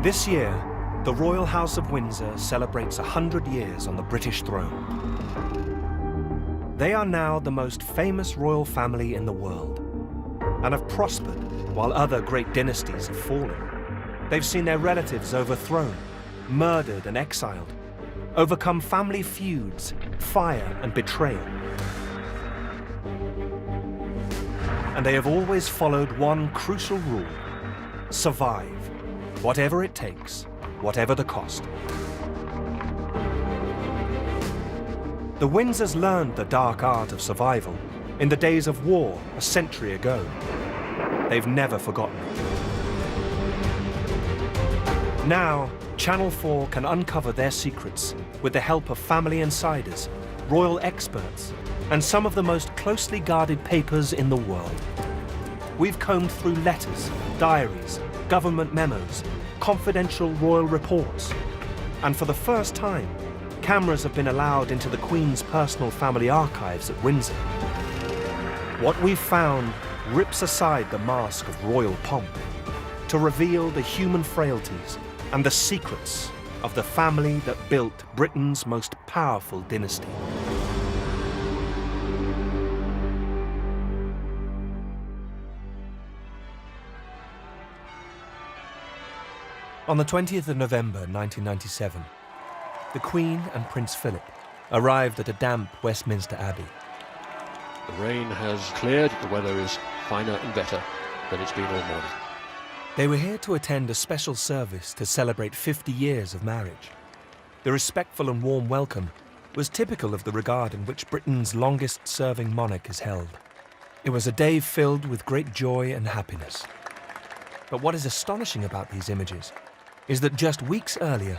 This year, the Royal House of Windsor celebrates 100 years on the British throne. They are now the most famous royal family in the world and have prospered while other great dynasties have fallen. They've seen their relatives overthrown, murdered and exiled, overcome family feuds, fire and betrayal. And they have always followed one crucial rule: survive, whatever it takes, whatever the cost. The Windsors learned the dark art of survival in the days of war a century ago. They've never forgotten it. Now, Channel 4 can uncover their secrets with the help of family insiders, royal experts, and some of the most closely guarded papers in the world. We've combed through letters, diaries, government memos, confidential royal reports, and for the first time, cameras have been allowed into the Queen's personal family archives at Windsor. What we've found rips aside the mask of royal pomp to reveal the human frailties and the secrets of the family that built Britain's most powerful dynasty. On the 20th of November 1997, the Queen and Prince Philip arrived at a damp Westminster Abbey. The rain has cleared, the weather is finer and better than it's been all morning. They were here to attend a special service to celebrate 50 years of marriage. The respectful and warm welcome was typical of the regard in which Britain's longest-serving monarch is held. It was a day filled with great joy and happiness. But what is astonishing about these images is that just weeks earlier,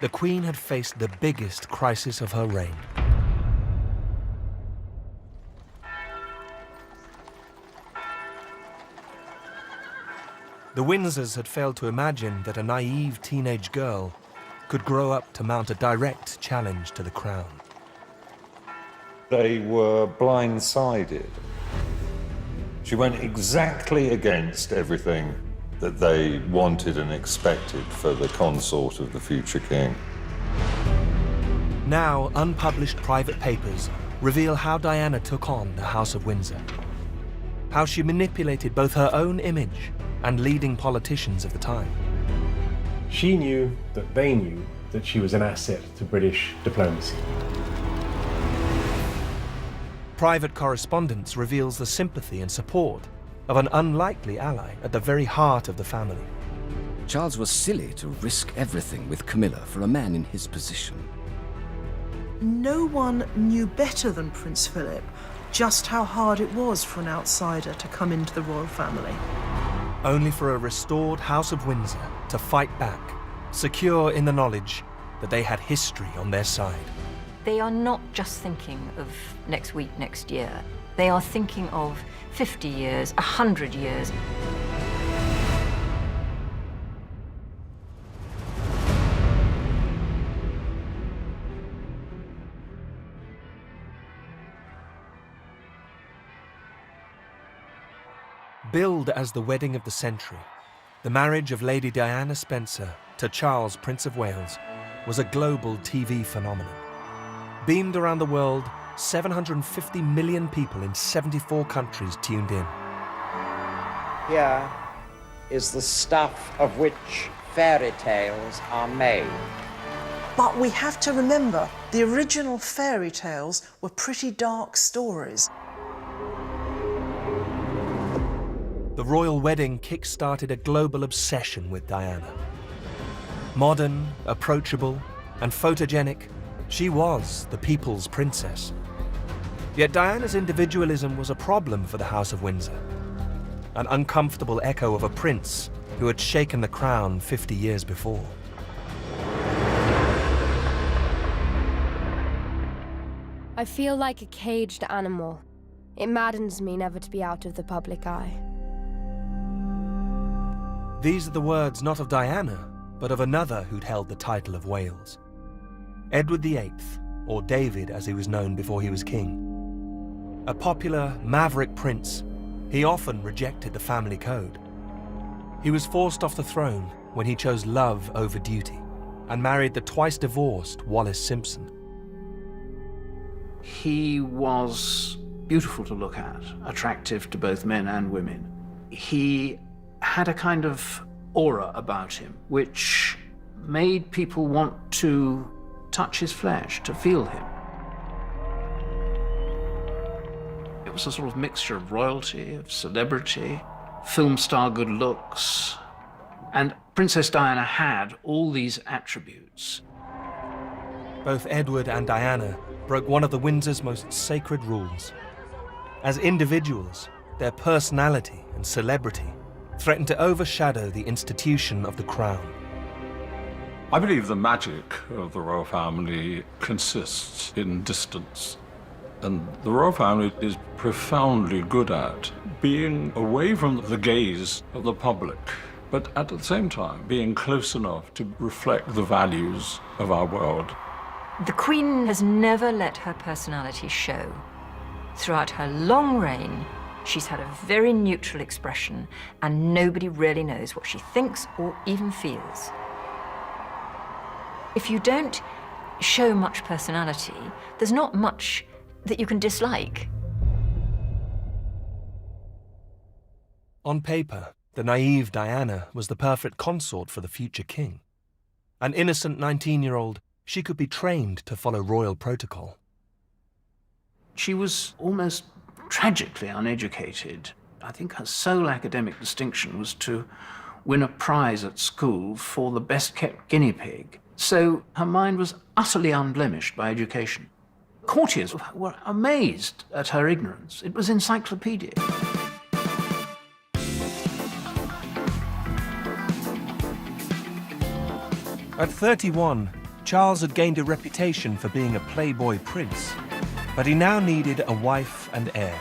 the Queen had faced the biggest crisis of her reign. The Windsors had failed to imagine that a naive teenage girl could grow up to mount a direct challenge to the crown. They were blindsided. She went exactly against everything that they wanted and expected for the consort of the future king. Now, unpublished private papers reveal how Diana took on the House of Windsor, how she manipulated both her own image and leading politicians of the time. She knew that they knew that she was an asset to British diplomacy. Private correspondence reveals the sympathy and support of an unlikely ally at the very heart of the family. Charles was silly to risk everything with Camilla for a man in his position. No one knew better than Prince Philip just how hard it was for an outsider to come into the royal family. Only for a restored House of Windsor to fight back, secure in the knowledge that they had history on their side. They are not just thinking of next week, next year. They are thinking of 50 years, 100 years. Billed as the wedding of the century, the marriage of Lady Diana Spencer to Charles, Prince of Wales, was a global TV phenomenon. Beamed around the world, 750 million people in 74 countries tuned in. Here is the stuff of which fairy tales are made. But we have to remember, the original fairy tales were pretty dark stories. The royal wedding kick-started a global obsession with Diana. Modern, approachable, and photogenic, she was the people's princess. Yet Diana's individualism was a problem for the House of Windsor, an uncomfortable echo of a prince who had shaken the crown 50 years before. I feel like a caged animal. It maddens me never to be out of the public eye. These are the words not of Diana, but of another who'd held the title of Wales. Edward VIII, or David as he was known before he was king. A popular, maverick prince, he often rejected the family code. He was forced off the throne when he chose love over duty and married the twice-divorced Wallis Simpson. He was beautiful to look at, attractive to both men and women. He had a kind of aura about him which made people want to touch his flesh, to feel him. It was a sort of mixture of royalty, of celebrity, film star good looks, and Princess Diana had all these attributes. Both Edward and Diana broke one of the Windsor's most sacred rules. As individuals, their personality and celebrity threatened to overshadow the institution of the crown. I believe the magic of the royal family consists in distance. And the royal family is profoundly good at being away from the gaze of the public, but at the same time being close enough to reflect the values of our world. The Queen has never let her personality show. Throughout her long reign, she's had a very neutral expression, and nobody really knows what she thinks or even feels. If you don't show much personality, there's not much that you can dislike. On paper, the naive Diana was the perfect consort for the future king. An innocent 19-year-old, she could be trained to follow royal protocol. She was almost tragically uneducated. I think her sole academic distinction was to win a prize at school for the best-kept guinea pig. So her mind was utterly unblemished by education. Courtiers were amazed at her ignorance. It was encyclopedic. At 31, Charles had gained a reputation for being a playboy prince, but he now needed a wife and heir.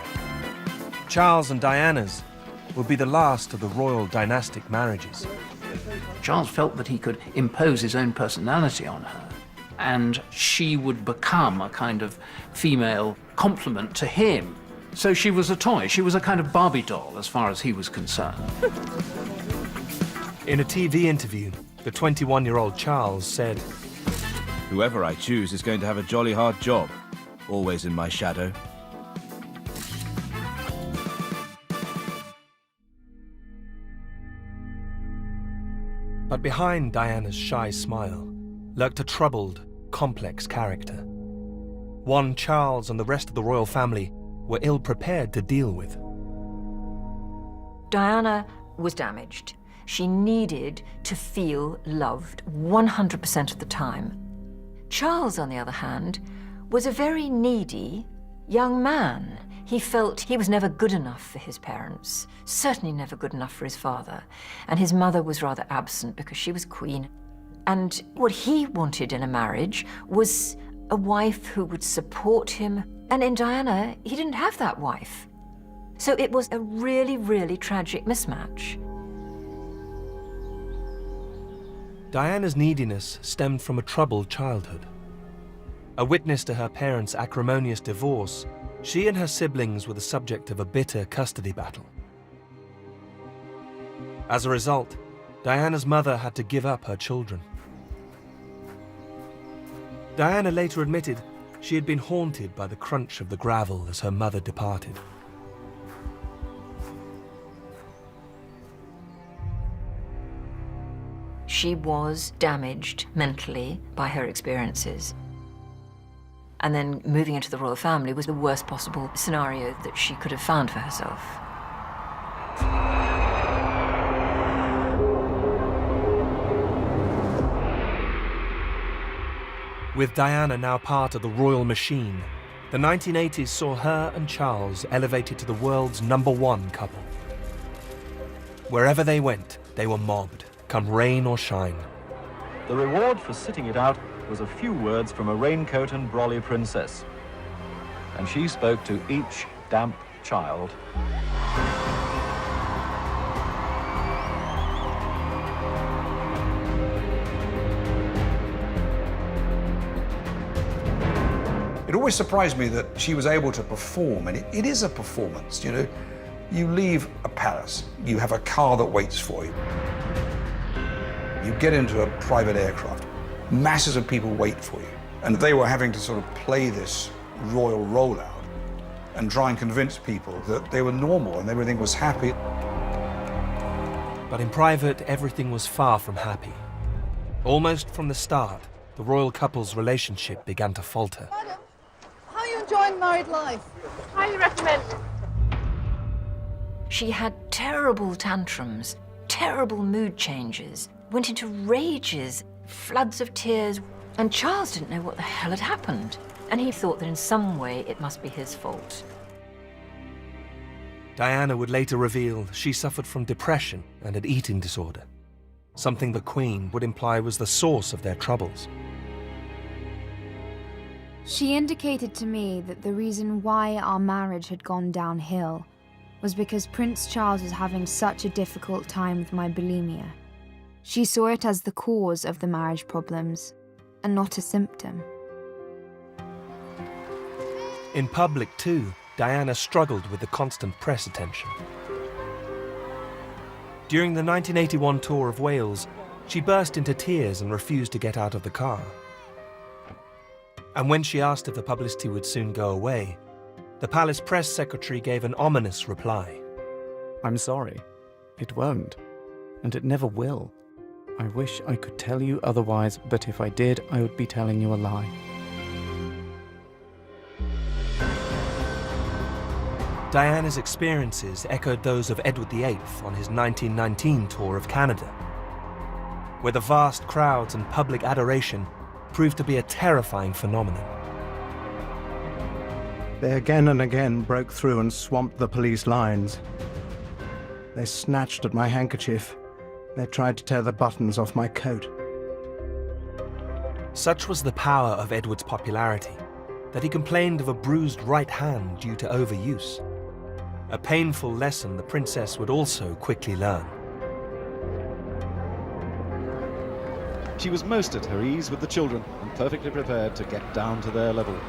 Charles and Diana's would be the last of the royal dynastic marriages. Charles felt that he could impose his own personality on her, and she would become a kind of female complement to him. So she was a toy. She was a kind of Barbie doll as far as he was concerned. In a TV interview, the 21-year-old Charles said, "Whoever I choose is going to have a jolly hard job, always in my shadow." But behind Diana's shy smile lurked a troubled, complex character. One Charles and the rest of the royal family were ill-prepared to deal with. Diana was damaged. She needed to feel loved 100% of the time. Charles, on the other hand, was a very needy young man. He felt he was never good enough for his parents, certainly never good enough for his father, and his mother was rather absent because she was queen. And what he wanted in a marriage was a wife who would support him, and in Diana, he didn't have that wife. So it was a really, really tragic mismatch. Diana's neediness stemmed from a troubled childhood. A witness to her parents' acrimonious divorce, she and her siblings were the subject of a bitter custody battle. As a result, Diana's mother had to give up her children. Diana later admitted she had been haunted by the crunch of the gravel as her mother departed. She was damaged mentally by her experiences. And then moving into the royal family was the worst possible scenario that she could have found for herself. With Diana now part of the royal machine, the 1980s saw her and Charles elevated to the world's #1 couple. Wherever they went, they were mobbed, come rain or shine. The reward for sitting it out was a few words from a raincoat and brolly princess. And she spoke to each damp child. It always surprised me that she was able to perform, and it is a performance, you know. You leave a palace, you have a car that waits for you. You get into a private aircraft, masses of people wait for you. And they were having to sort of play this royal rollout and try and convince people that they were normal and everything was happy. But in private, everything was far from happy. Almost from the start, the royal couple's relationship began to falter. Madam, how are you enjoying married life? Highly recommend. She had terrible tantrums, terrible mood changes, went into rages, floods of tears, and Charles didn't know what the hell had happened. And he thought that in some way it must be his fault. Diana would later reveal she suffered from depression and an eating disorder, something the Queen would imply was the source of their troubles. She indicated to me that the reason why our marriage had gone downhill was because Prince Charles was having such a difficult time with my bulimia. She saw it as the cause of the marriage problems, and not a symptom. In public, too, Diana struggled with the constant press attention. During the 1981 tour of Wales, she burst into tears and refused to get out of the car. And when she asked if the publicity would soon go away, the palace press secretary gave an ominous reply. I'm sorry. It won't. And it never will. I wish I could tell you otherwise, but if I did, I would be telling you a lie. Diana's experiences echoed those of Edward VIII on his 1919 tour of Canada, where the vast crowds and public adoration proved to be a terrifying phenomenon. They again and again broke through and swamped the police lines. They snatched at my handkerchief. They tried to tear the buttons off my coat. Such was the power of Edward's popularity that he complained of a bruised right hand due to overuse, a painful lesson the princess would also quickly learn. She was most at her ease with the children and perfectly prepared to get down to their level.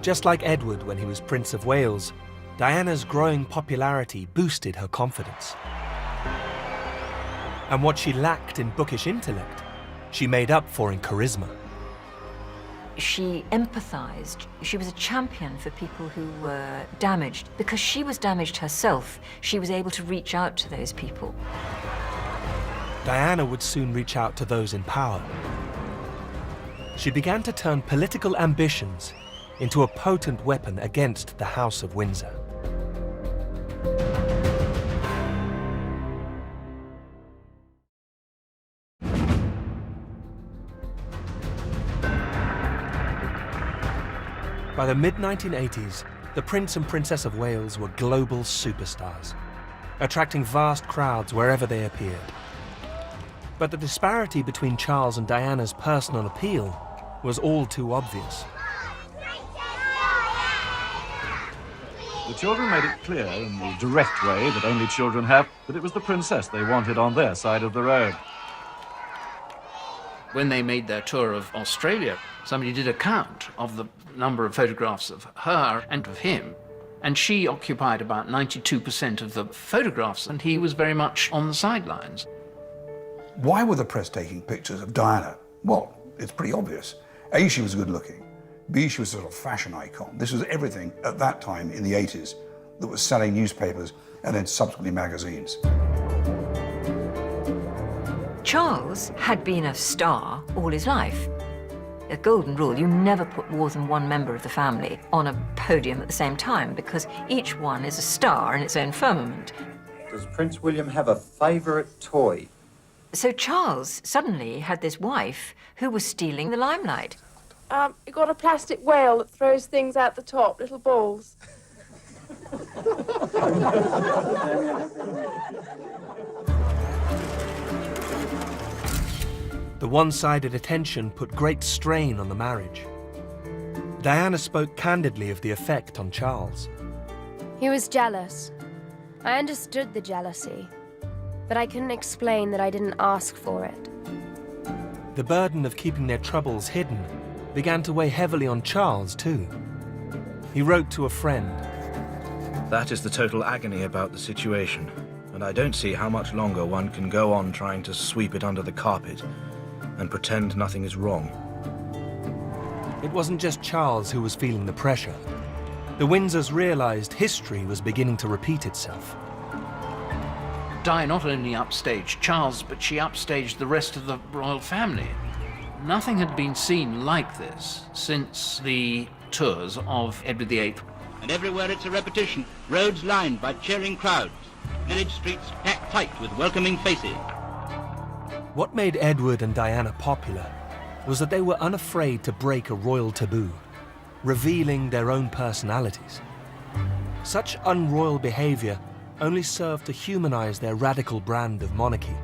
Just like Edward when he was Prince of Wales, Diana's growing popularity boosted her confidence. And what she lacked in bookish intellect, she made up for in charisma. She empathized. She was a champion for people who were damaged. Because she was damaged herself, she was able to reach out to those people. Diana would soon reach out to those in power. She began to turn political ambitions into a potent weapon against the House of Windsor. By the mid-1980s, the Prince and Princess of Wales were global superstars, attracting vast crowds wherever they appeared. But the disparity between Charles and Diana's personal appeal was all too obvious. The children made it clear in the direct way that only children have that it was the princess they wanted on their side of the road. When they made their tour of Australia, somebody did a count of the number of photographs of her and of him, and she occupied about 92% of the photographs, and he was very much on the sidelines. Why were the press taking pictures of Diana? Well, it's pretty obvious. A, she was good looking. B, she was a sort of fashion icon. This was everything at that time in the 80s that was selling newspapers and then subsequently magazines. Charles had been a star all his life. A golden rule, you never put more than one member of the family on a podium at the same time because each one is a star in its own firmament. Does Prince William have a favourite toy? So Charles suddenly had this wife who was stealing the limelight. You got a plastic whale that throws things out the top, little balls. The one-sided attention put great strain on the marriage. Diana spoke candidly of the effect on Charles. He was jealous. I understood the jealousy, but I couldn't explain that I didn't ask for it. The burden of keeping their troubles hidden began to weigh heavily on Charles, too. He wrote to a friend, That is the total agony about the situation, and I don't see how much longer one can go on trying to sweep it under the carpet and pretend nothing is wrong. It wasn't just Charles who was feeling the pressure. The Windsors realized history was beginning to repeat itself. Di not only upstaged Charles, but she upstaged the rest of the royal family. Nothing had been seen like this since the tours of Edward VIII. And everywhere it's a repetition. Roads lined by cheering crowds. Village streets packed tight with welcoming faces. What made Edward and Diana popular was that they were unafraid to break a royal taboo, revealing their own personalities. Such unroyal behavior only served to humanize their radical brand of monarchy.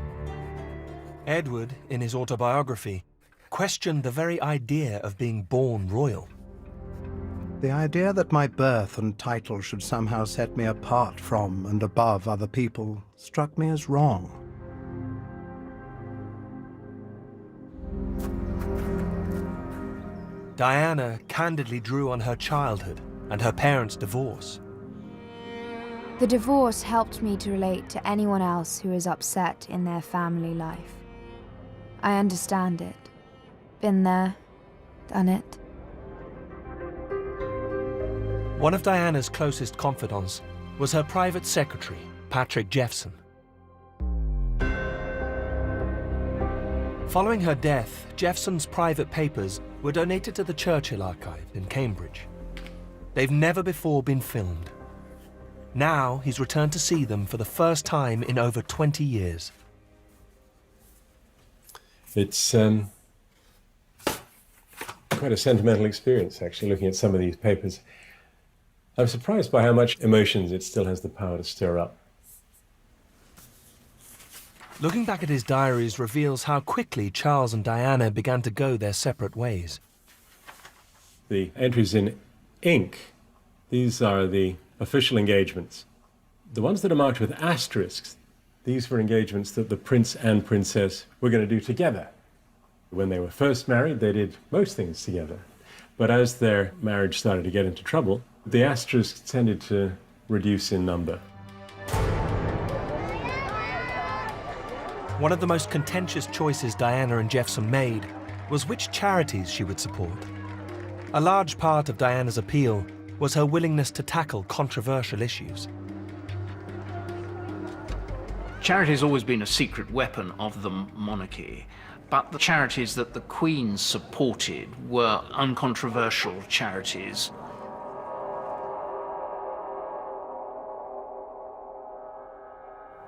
Edward, in his autobiography, questioned the very idea of being born royal. The idea that my birth and title should somehow set me apart from and above other people struck me as wrong. Diana candidly drew on her childhood and her parents' divorce. The divorce helped me to relate to anyone else who is upset in their family life. I understand it. Been there, done it. One of Diana's closest confidants was her private secretary, Patrick Jeffson. Following her death, Jeffson's private papers were donated to the Churchill Archive in Cambridge. They've never before been filmed. Now he's returned to see them for the first time in over 20 years. It's quite a sentimental experience, actually, looking at some of these papers. I'm surprised by how much emotions it still has the power to stir up. Looking back at his diaries reveals how quickly Charles and Diana began to go their separate ways. The entries in ink, these are the official engagements. The ones that are marked with asterisks, these were engagements that the prince and princess were going to do together. When they were first married, they did most things together. But as their marriage started to get into trouble, the asterisks tended to reduce in number. One of the most contentious choices Diana and Jeffson made was which charities she would support. A large part of Diana's appeal was her willingness to tackle controversial issues. Charity has always been a secret weapon of the monarchy, but the charities that the Queen supported were uncontroversial charities.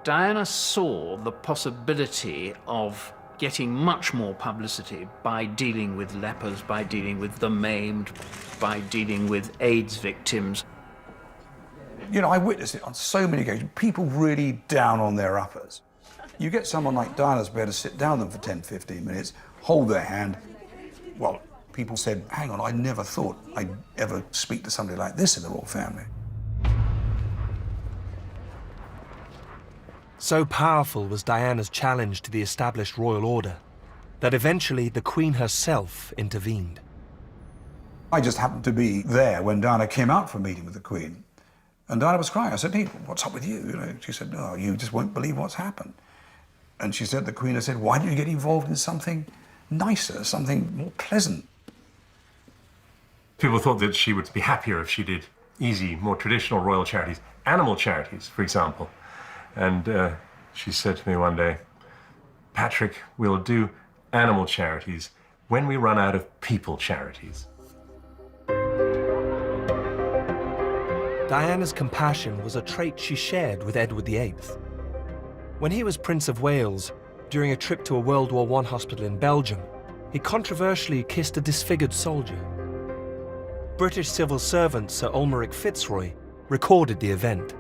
Diana saw the possibility of getting much more publicity by dealing with lepers, by dealing with the maimed, by dealing with AIDS victims. You know, I witnessed it on so many occasions. People really down on their uppers. You get someone like Diana's be able to sit down with them for 10, 15 minutes, hold their hand. Well, people said, hang on, I never thought I'd ever speak to somebody like this in the royal family. So powerful was Diana's challenge to the established royal order that eventually the Queen herself intervened. I just happened to be there when Diana came out for a meeting with the Queen. And Diana was crying. I said, hey, what's up with you? You know, she said, no, you just won't believe what's happened. And she said, the Queen had said, why don't you get involved in something nicer, something more pleasant? People thought that she would be happier if she did easy, more traditional royal charities, animal charities, for example. And she said to me one day, Patrick, we'll do animal charities when we run out of people charities. Diana's compassion was a trait she shared with Edward VIII. When he was Prince of Wales, during a trip to a World War I hospital in Belgium, he controversially kissed a disfigured soldier. British civil servant Sir Ulmeric Fitzroy recorded the event.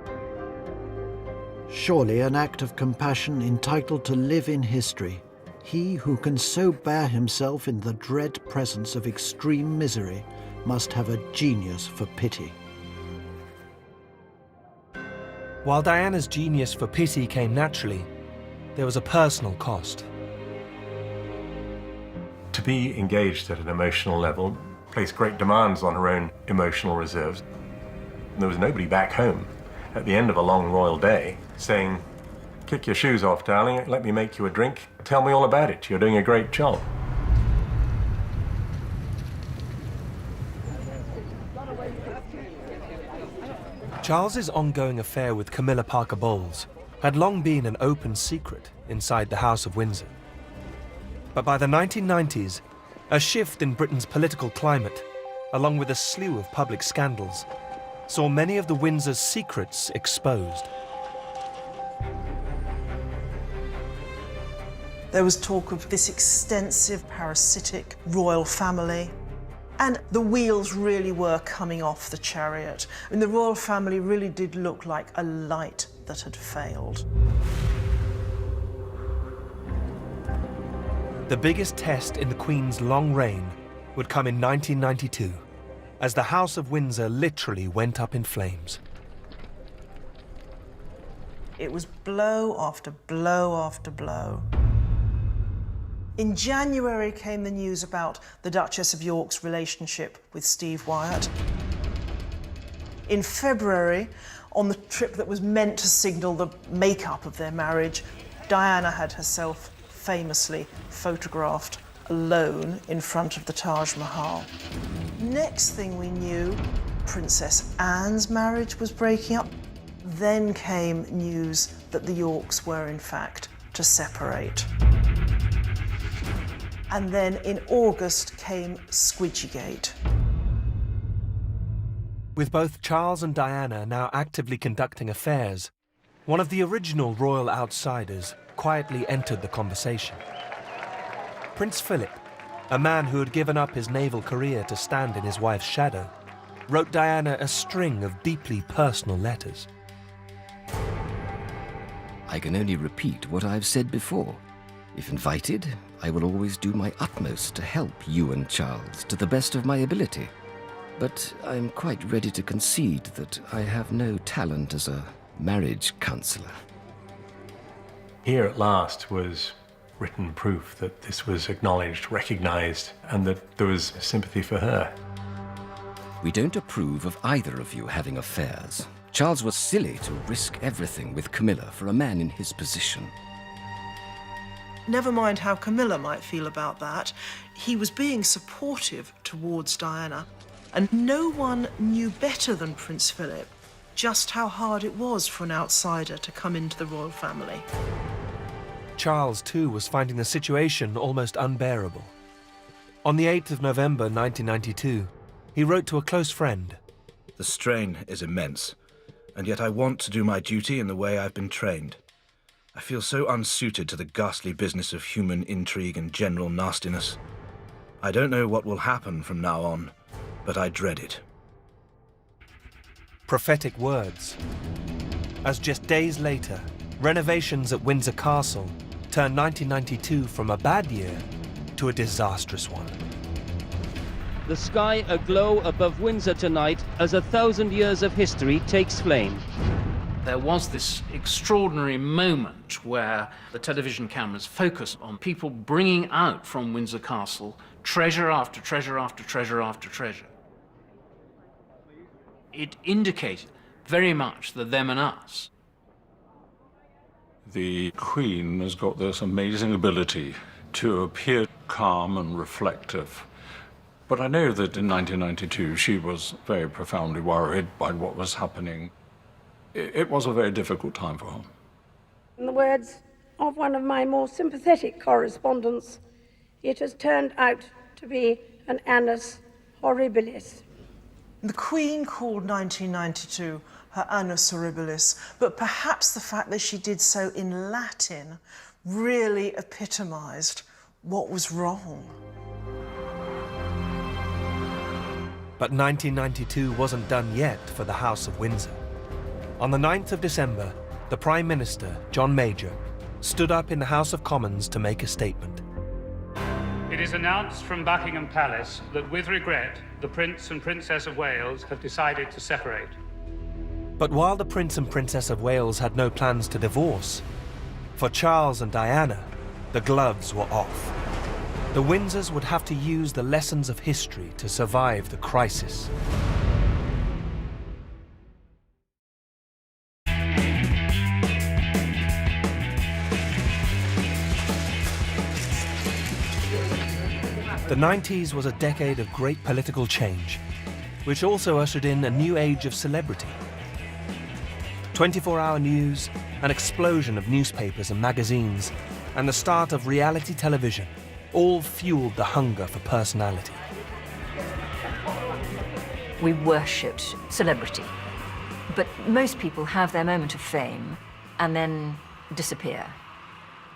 Surely an act of compassion entitled to live in history, he who can so bear himself in the dread presence of extreme misery must have a genius for pity. While Diana's genius for pity came naturally, there was a personal cost. To be engaged at an emotional level placed great demands on her own emotional reserves. There was nobody back home at the end of a long royal day, saying, "Kick your shoes off, darling, let me make you a drink. Tell me all about it. You're doing a great job." Charles's ongoing affair with Camilla Parker Bowles had long been an open secret inside the House of Windsor. But by the 1990s, a shift in Britain's political climate, along with a slew of public scandals, saw many of the Windsor's secrets exposed. There was talk of this extensive parasitic royal family, and the wheels really were coming off the chariot. I mean, the royal family really did look like a light that had failed. The biggest test in the Queen's long reign would come in 1992, as the House of Windsor literally went up in flames. It was blow after blow after blow. In January came the news about the Duchess of York's relationship with Steve Wyatt. In February, on the trip that was meant to signal the makeup of their marriage, Diana had herself famously photographed alone in front of the Taj Mahal. Next thing we knew, Princess Anne's marriage was breaking up. Then came news that the Yorks were in fact to separate. And then in August came Squidgygate. With both Charles and Diana now actively conducting affairs, one of the original royal outsiders quietly entered the conversation. Prince Philip, a man who had given up his naval career to stand in his wife's shadow, wrote Diana a string of deeply personal letters. I can only repeat what I've said before. If invited, I will always do my utmost to help you and Charles to the best of my ability. But I'm quite ready to concede that I have no talent as a marriage counselor. Here at last was written proof that this was acknowledged, recognized, and that there was sympathy for her. We don't approve of either of you having affairs. Charles was silly to risk everything with Camilla for a man in his position. Never mind how Camilla might feel about that, he was being supportive towards Diana. And no one knew better than Prince Philip just how hard it was for an outsider to come into the royal family. Charles, too, was finding the situation almost unbearable. On the 8th of November 1992, he wrote to a close friend. The strain is immense, and yet I want to do my duty in the way I've been trained. I feel so unsuited to the ghastly business of human intrigue and general nastiness. I don't know what will happen from now on, but I dread it. Prophetic words. As just days later, renovations at Windsor Castle turned 1992 from a bad year to a disastrous one. The sky aglow above Windsor tonight as 1,000 years of history takes flame. There was this extraordinary moment where the television cameras focused on people bringing out from Windsor Castle treasure after treasure after treasure after treasure. It indicated very much the them and us. The Queen has got this amazing ability to appear calm and reflective. But I know that in 1992 she was very profoundly worried by what was happening. It was a very difficult time for her. In the words of one of my more sympathetic correspondents, it has turned out to be an annus horribilis. The Queen called 1992 her annus horribilis, but perhaps the fact that she did so in Latin really epitomised what was wrong. But 1992 wasn't done yet for the House of Windsor. On the 9th of December, the Prime Minister, John Major, stood up in the House of Commons to make a statement. It is announced from Buckingham Palace that, with regret, the Prince and Princess of Wales have decided to separate. But while the Prince and Princess of Wales had no plans to divorce, for Charles and Diana, the gloves were off. The Windsors would have to use the lessons of history to survive the crisis. The 90s was a decade of great political change, which also ushered in a new age of celebrity. 24-hour news, an explosion of newspapers and magazines, and the start of reality television all fueled the hunger for personality. We worshipped celebrity, but most people have their moment of fame and then disappear.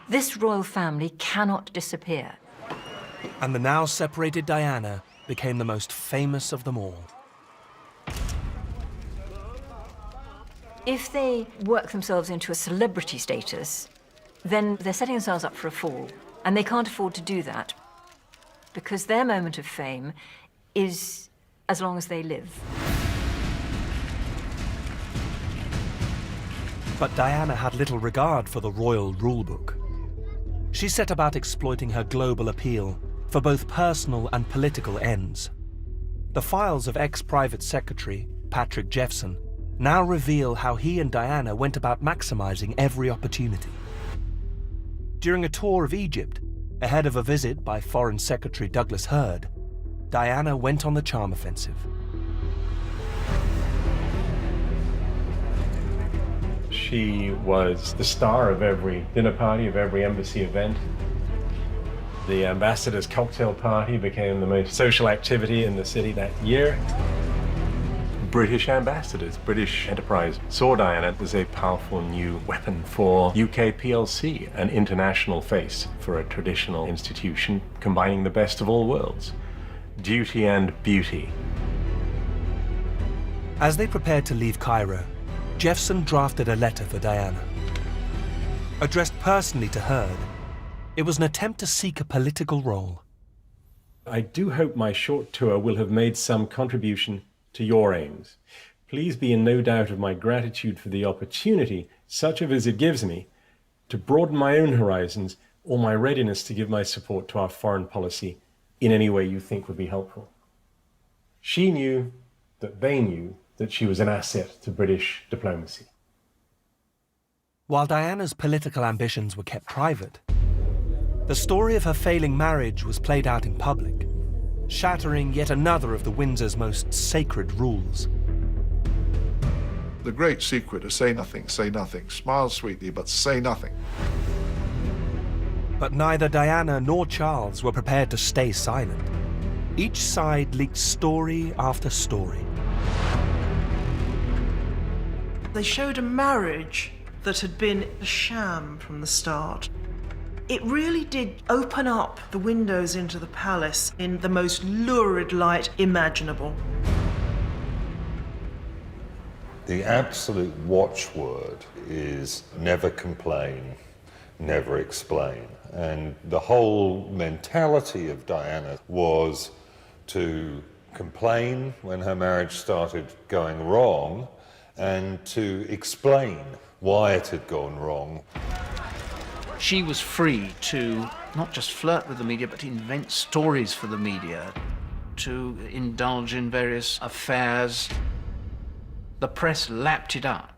This royal family cannot disappear. And the now separated Diana became the most famous of them all. If they work themselves into a celebrity status, then they're setting themselves up for a fall, and they can't afford to do that because their moment of fame is as long as they live. But Diana had little regard for the royal rulebook. She set about exploiting her global appeal for both personal and political ends. The files of ex-private secretary Patrick Jeffson now reveal how he and Diana went about maximizing every opportunity. During a tour of Egypt, ahead of a visit by Foreign Secretary Douglas Hurd, Diana went on the charm offensive. She was the star of every dinner party, of every embassy event. The ambassador's cocktail party became the most social activity in the city that year. British ambassadors, British enterprise saw Diana as a powerful new weapon for UK PLC, an international face for a traditional institution combining the best of all worlds, duty and beauty. As they prepared to leave Cairo, Jeffson drafted a letter for Diana. Addressed personally to Hurd, it was an attempt to seek a political role. I do hope my short tour will have made some contribution to your aims. Please be in no doubt of my gratitude for the opportunity such a visit gives me to broaden my own horizons or my readiness to give my support to our foreign policy in any way you think would be helpful. She knew that they knew that she was an asset to British diplomacy. While Diana's political ambitions were kept private, the story of her failing marriage was played out in public, shattering yet another of the Windsor's most sacred rules. The great secret is say nothing, smile sweetly, but say nothing. But neither Diana nor Charles were prepared to stay silent. Each side leaked story after story. They showed a marriage that had been a sham from the start. It really did open up the windows into the palace in the most lurid light imaginable. The absolute watchword is never complain, never explain. And the whole mentality of Diana was to complain when her marriage started going wrong and to explain why it had gone wrong. She was free to not just flirt with the media, but invent stories for the media, to indulge in various affairs. The press lapped it up.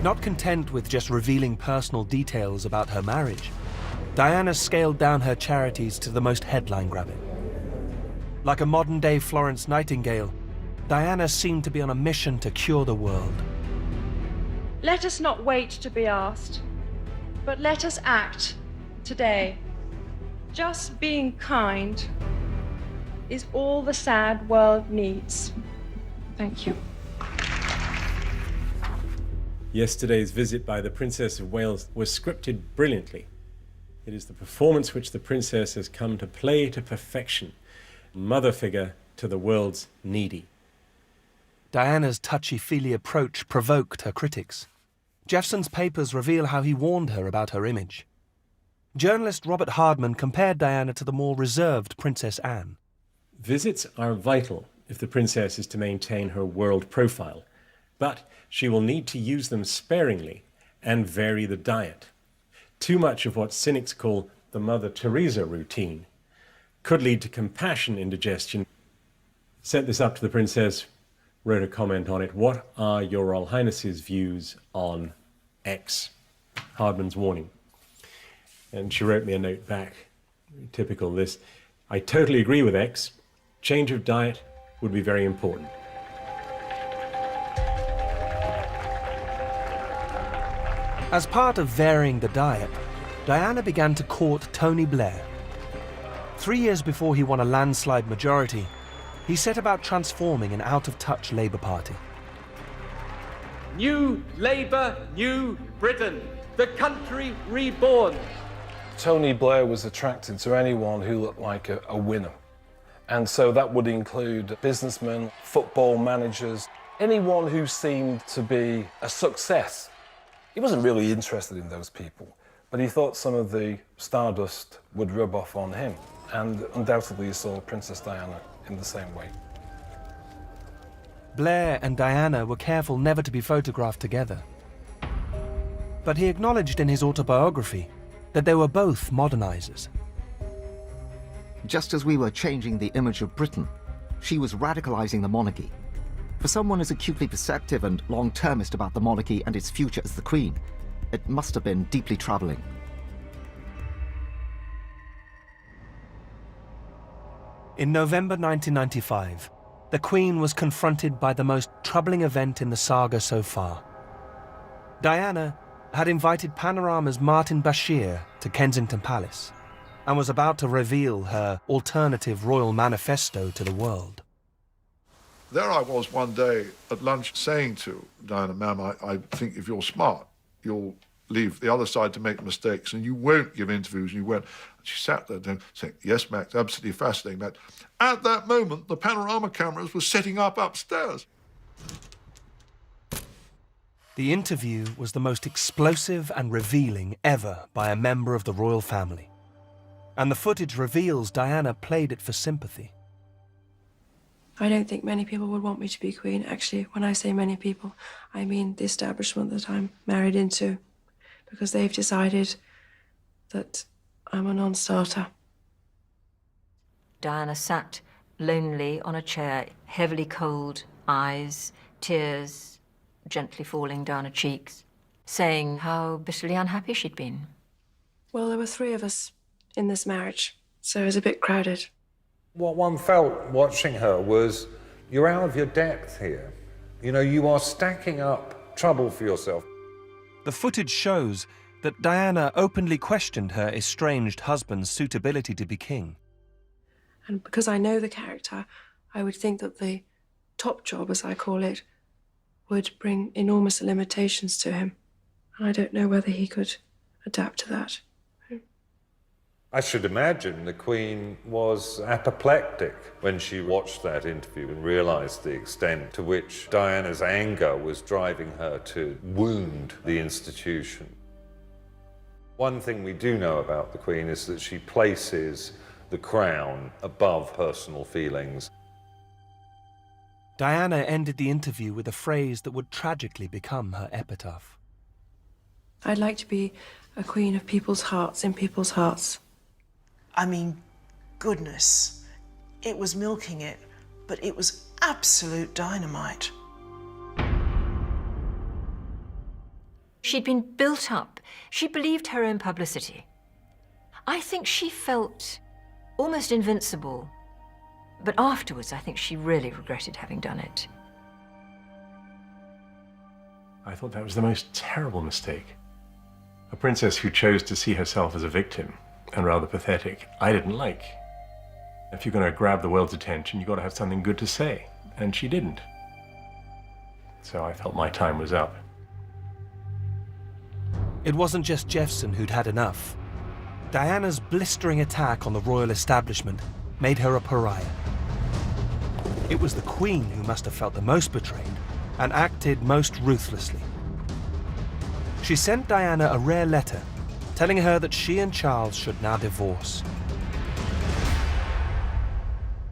Not content with just revealing personal details about her marriage, Diana scaled down her charities to the most headline-grabbing. Like a modern-day Florence Nightingale, Diana seemed to be on a mission to cure the world. Let us not wait to be asked, but let us act today. Just being kind is all the sad world needs. Thank you. Yesterday's visit by the Princess of Wales was scripted brilliantly. It is the performance which the Princess has come to play to perfection, mother figure to the world's needy. Diana's touchy-feely approach provoked her critics. Jeffson's papers reveal how he warned her about her image. Journalist Robert Hardman compared Diana to the more reserved Princess Anne. Visits are vital if the princess is to maintain her world profile, but she will need to use them sparingly and vary the diet. Too much of what cynics call the Mother Teresa routine could lead to compassion indigestion. Sent this up to the princess, wrote a comment on it. What are your Royal Highness's views on X? Hardman's warning. And she wrote me a note back. Typical this. I totally agree with X. Change of diet would be very important. As part of varying the diet, Diana began to court Tony Blair. 3 years before he won a landslide majority, he set about transforming an out-of-touch Labour Party. New Labour, New Britain, the country reborn. Tony Blair was attracted to anyone who looked like a winner. And so that would include businessmen, football managers, anyone who seemed to be a success. He wasn't really interested in those people, but he thought some of the stardust would rub off on him. And undoubtedly he saw Princess Diana in the same way. Blair and Diana were careful never to be photographed together. But he acknowledged in his autobiography that they were both modernizers. Just as we were changing the image of Britain, she was radicalizing the monarchy. For someone as acutely perceptive and long-termist about the monarchy and its future as the Queen, it must have been deeply troubling. In November 1995, the Queen was confronted by the most troubling event in the saga so far. Diana had invited Panorama's Martin Bashir to Kensington Palace and was about to reveal her alternative royal manifesto to the world. There I was one day at lunch saying to Diana, ma'am, I think if you're smart, you'll leave the other side to make mistakes and you won't give interviews and you won't. And she sat there saying, yes, Max, absolutely fascinating, Max. At that moment, the Panorama cameras were setting up upstairs. The interview was the most explosive and revealing ever by a member of the royal family. And the footage reveals Diana played it for sympathy. I don't think many people would want me to be Queen. Actually, when I say many people, I mean the establishment that I'm married into, because they've decided that I'm a non-starter. Diana sat lonely on a chair, heavily cold eyes, tears gently falling down her cheeks, saying how bitterly unhappy she'd been. Well, there were 3 of us in this marriage, so it was a bit crowded. What one felt watching her was, you're out of your depth here. You know, you are stacking up trouble for yourself. The footage shows that Diana openly questioned her estranged husband's suitability to be king. And because I know the character, I would think that the top job, as I call it, would bring enormous limitations to him. And I don't know whether he could adapt to that. I should imagine the Queen was apoplectic when she watched that interview and realised the extent to which Diana's anger was driving her to wound the institution. One thing we do know about the Queen is that she places the crown above personal feelings. Diana ended the interview with a phrase that would tragically become her epitaph. I'd like to be a queen of people's hearts, in people's hearts. I mean, goodness, it was milking it, but it was absolute dynamite. She'd been built up. She believed her own publicity. I think she felt almost invincible. But afterwards, I think she really regretted having done it. I thought that was the most terrible mistake. A princess who chose to see herself as a victim and rather pathetic, I didn't like. If you're going to grab the world's attention, you've got to have something good to say, and she didn't. So I felt my time was up. It wasn't just Jeffson who'd had enough. Diana's blistering attack on the royal establishment made her a pariah. It was the Queen who must have felt the most betrayed and acted most ruthlessly. She sent Diana a rare letter telling her that she and Charles should now divorce.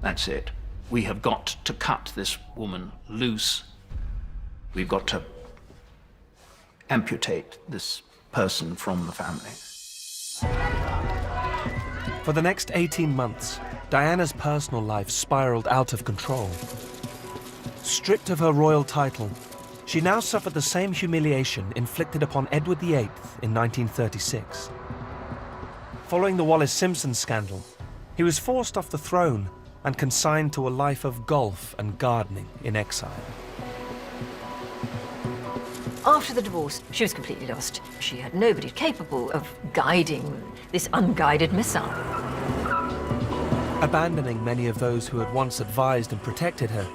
That's it. We have got to cut this woman loose. We've got to amputate this person from the family. For the next 18 months, Diana's personal life spiraled out of control. Stripped of her royal title, she now suffered the same humiliation inflicted upon Edward VIII in 1936. Following the Wallace-Simpson scandal, he was forced off the throne and consigned to a life of golf and gardening in exile. After the divorce, she was completely lost. She had nobody capable of guiding this unguided missile. Abandoning many of those who had once advised and protected her,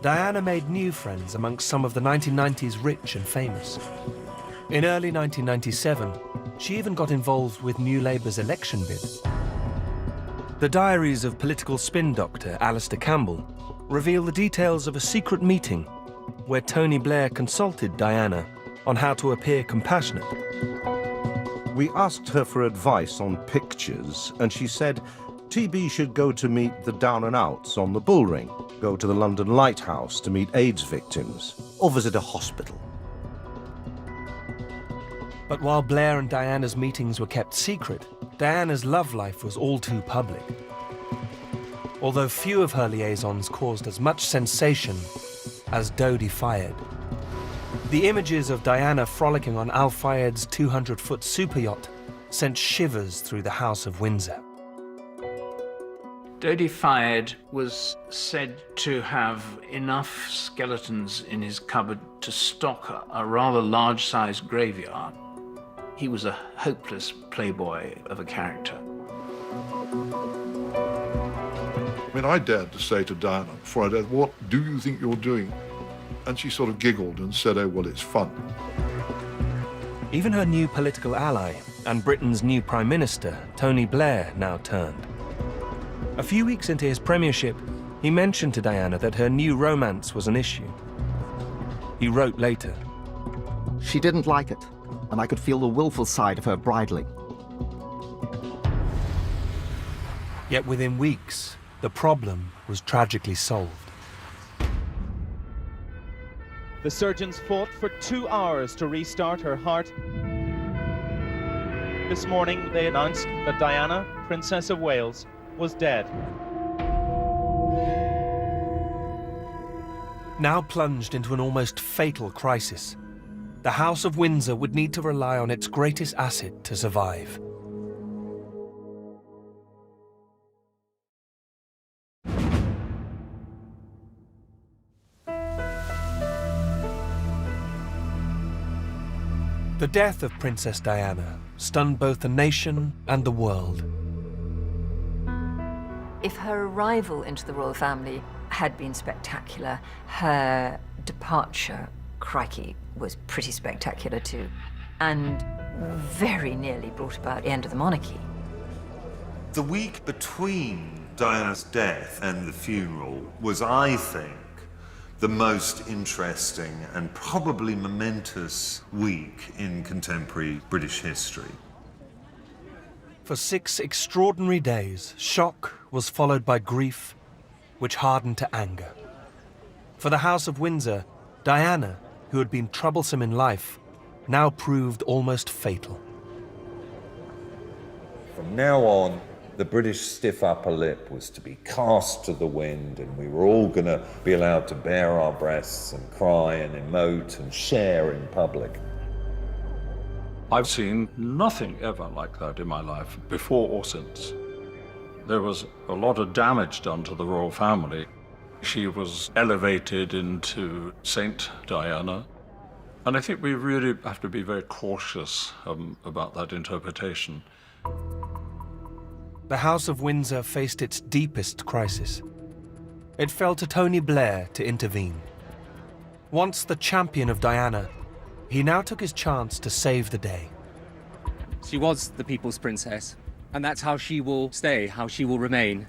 Diana made new friends amongst some of the 1990s rich and famous. In early 1997, she even got involved with New Labour's election bid. The diaries of political spin doctor Alistair Campbell reveal the details of a secret meeting where Tony Blair consulted Diana on how to appear compassionate. We asked her for advice on pictures, and she said TB should go to meet the down and outs on the Bullring, go to the London Lighthouse to meet AIDS victims, or visit a hospital. But while Blair and Diana's meetings were kept secret, Diana's love life was all too public. Although few of her liaisons caused as much sensation as Dodi Fayed. The images of Diana frolicking on Al Fayed's 200-foot super yacht sent shivers through the House of Windsor. Dodi Fayed was said to have enough skeletons in his cupboard to stock a rather large-sized graveyard. He was a hopeless playboy of a character. I mean, I dared to say to Diana before I died, "What do you think you're doing?" And she sort of giggled and said, "Oh, well, it's fun." Even her new political ally and Britain's new Prime Minister, Tony Blair, now turned. A few weeks into his premiership, he mentioned to Diana that her new romance was an issue. He wrote later, "She didn't like it, and I could feel the willful side of her bridling." Yet within weeks, the problem was tragically solved. The surgeons fought for 2 hours to restart her heart. This morning, they announced that Diana, Princess of Wales, was dead. Now plunged into an almost fatal crisis, the House of Windsor would need to rely on its greatest asset to survive. The death of Princess Diana stunned both the nation and the world. If her arrival into the royal family had been spectacular, her departure, crikey, was pretty spectacular too, and very nearly brought about the end of the monarchy. The week between Diana's death and the funeral was, I think, the most interesting and probably momentous week in contemporary British history. For 6 extraordinary days, shock was followed by grief, which hardened to anger. For the House of Windsor, Diana, who had been troublesome in life, now proved almost fatal. From now on, the British stiff upper lip was to be cast to the wind, and we were all going to be allowed to bare our breasts and cry and emote and share in public. I've seen nothing ever like that in my life, before or since. There was a lot of damage done to the royal family. She was elevated into Saint Diana, and I think we really have to be very cautious about that interpretation. The House of Windsor faced its deepest crisis. It fell to Tony Blair to intervene. Once the champion of Diana, he now took his chance to save the day. She was the people's princess, and that's how she will stay, how she will remain.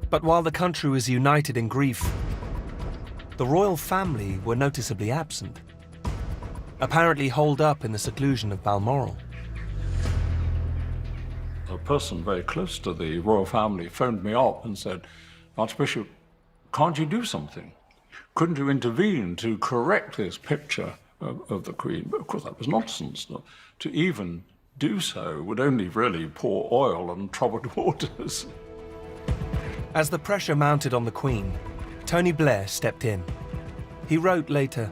But while the country was united in grief, the royal family were noticeably absent, apparently holed up in the seclusion of Balmoral. A person very close to the royal family phoned me up and said, "Archbishop, can't you do something? Couldn't you intervene to correct this picture of the Queen?" But of course that was nonsense. To even do so would only really pour oil on troubled waters. As the pressure mounted on the Queen, Tony Blair stepped in. He wrote later,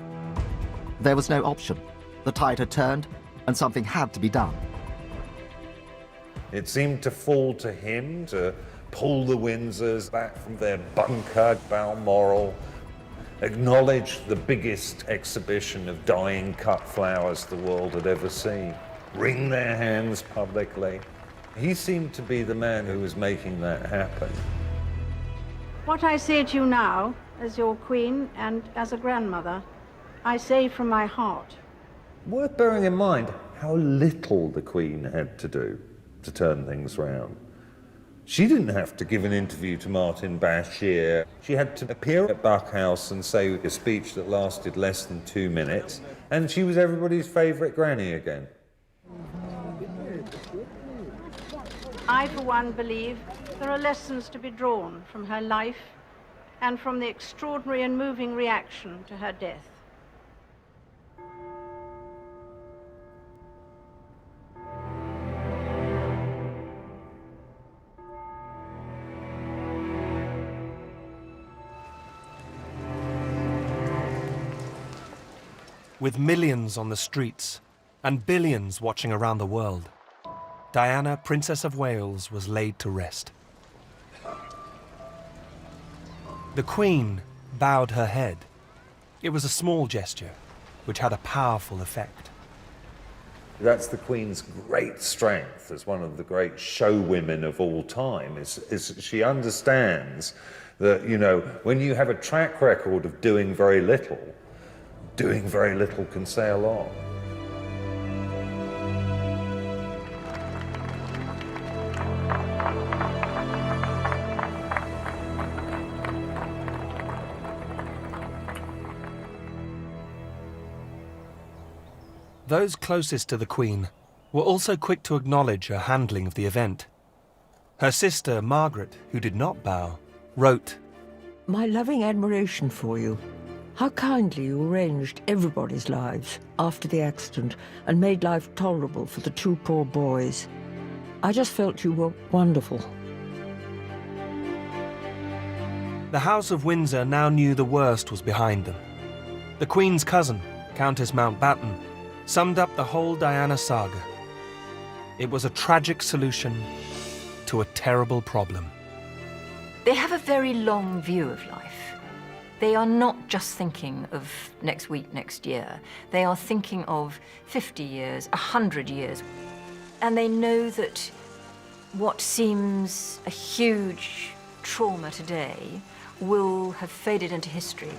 "There was no option. The tide had turned, and something had to be done. It seemed to fall to him to pull the Windsors back from their bunker, Balmoral, acknowledge the biggest exhibition of dying cut flowers the world had ever seen, wring their hands publicly. He seemed to be the man who was making that happen. What I say to you now, as your queen and as a grandmother, I say from my heart. Worth bearing in mind how little the Queen had to do to turn things round. She didn't have to give an interview to Martin Bashir. She had to appear at Buckhouse and say a speech that lasted less than 2 minutes, and she was everybody's favourite granny again. I, for one, believe there are lessons to be drawn from her life and from the extraordinary and moving reaction to her death. With millions on the streets and billions watching around the world, Diana, Princess of Wales, was laid to rest. The Queen bowed her head. It was a small gesture, which had a powerful effect. That's the Queen's great strength as one of the great showwomen of all time, is she understands that, you know, when you have a track record of doing very little can say a lot. Those closest to the Queen were also quick to acknowledge her handling of the event. Her sister, Margaret, who did not bow, wrote, "My loving admiration for you. How kindly you arranged everybody's lives after the accident and made life tolerable for the 2 poor boys. I just felt you were wonderful." The House of Windsor now knew the worst was behind them. The Queen's cousin, Countess Mountbatten, summed up the whole Diana saga. It was a tragic solution to a terrible problem. They have a very long view of life. They are not just thinking of next week, next year. They are thinking of 50 years, 100 years. And they know that what seems a huge trauma today will have faded into history.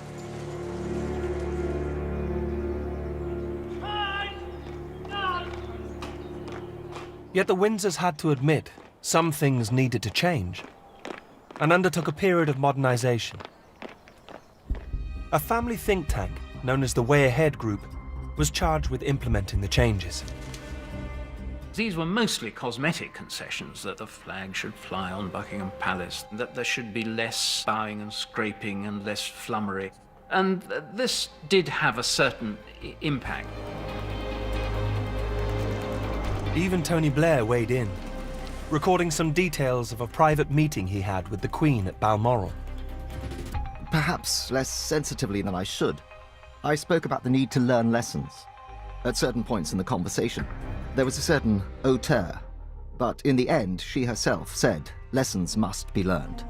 Yet the Windsors had to admit some things needed to change and undertook a period of modernization. A family think tank known as the Way Ahead Group was charged with implementing the changes. These were mostly cosmetic concessions, that the flag should fly on Buckingham Palace, that there should be less bowing and scraping and less flummery. And this did have a certain impact. Even Tony Blair weighed in, recording some details of a private meeting he had with the Queen at Balmoral. Perhaps less sensitively than I should, I spoke about the need to learn lessons. At certain points in the conversation, there was a certain hauteur, but in the end, she herself said lessons must be learned.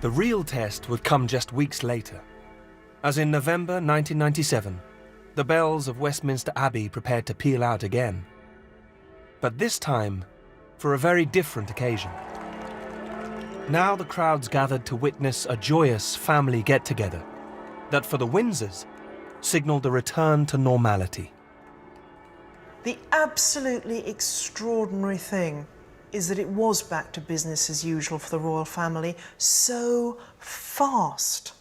The real test would come just weeks later, as in November 1997, the bells of Westminster Abbey prepared to peal out again. But this time, for a very different occasion. Now the crowds gathered to witness a joyous family get-together that for the Windsors signalled a return to normality. The absolutely extraordinary thing is that it was back to business as usual for the royal family so fast.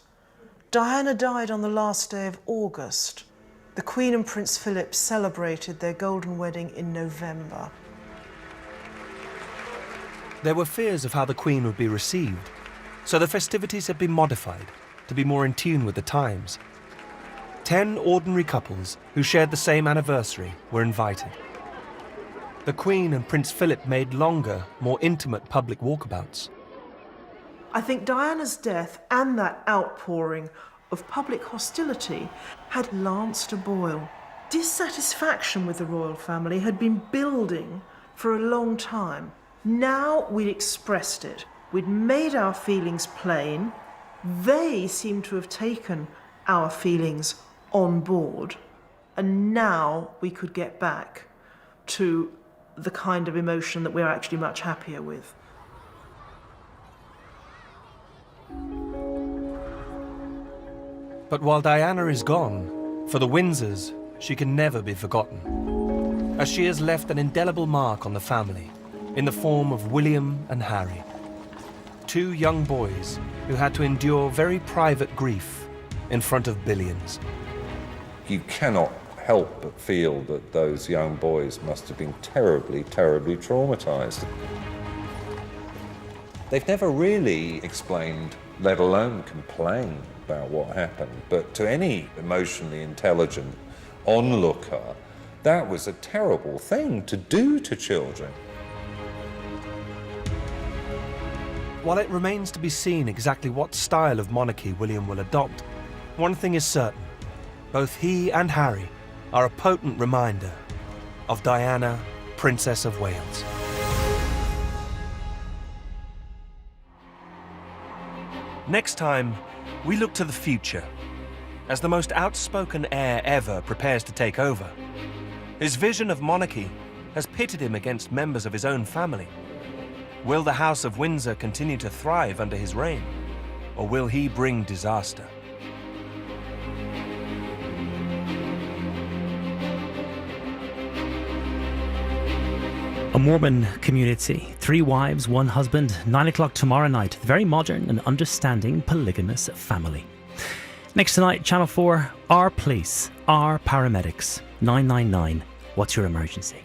Diana died on the last day of August. The Queen and Prince Philip celebrated their golden wedding in November. There were fears of how the Queen would be received, so the festivities had been modified to be more in tune with the times. 10 ordinary couples who shared the same anniversary were invited. The Queen and Prince Philip made longer, more intimate public walkabouts. I think Diana's death and that outpouring of public hostility had lanced a boil. Dissatisfaction with the royal family had been building for a long time. Now we'd expressed it. We'd made our feelings plain. They seemed to have taken our feelings on board. And now we could get back to the kind of emotion that we're actually much happier with. But while Diana is gone, for the Windsors, she can never be forgotten, as she has left an indelible mark on the family in the form of William and Harry, two young boys who had to endure very private grief in front of billions. You cannot help but feel that those young boys must have been terribly, terribly traumatized. They've never really explained, let alone complained about what happened, but to any emotionally intelligent onlooker, that was a terrible thing to do to children. While it remains to be seen exactly what style of monarchy William will adopt, one thing is certain: both he and Harry are a potent reminder of Diana, Princess of Wales. Next time, we look to the future, as the most outspoken heir ever prepares to take over. His vision of monarchy has pitted him against members of his own family. Will the House of Windsor continue to thrive under his reign, or will he bring disaster? A Mormon Community, 3 wives, 1 husband, 9 o'clock tomorrow night. Very modern and understanding polygamous family. Next tonight, Channel 4, Our Police, Our Paramedics, 999. What's your emergency?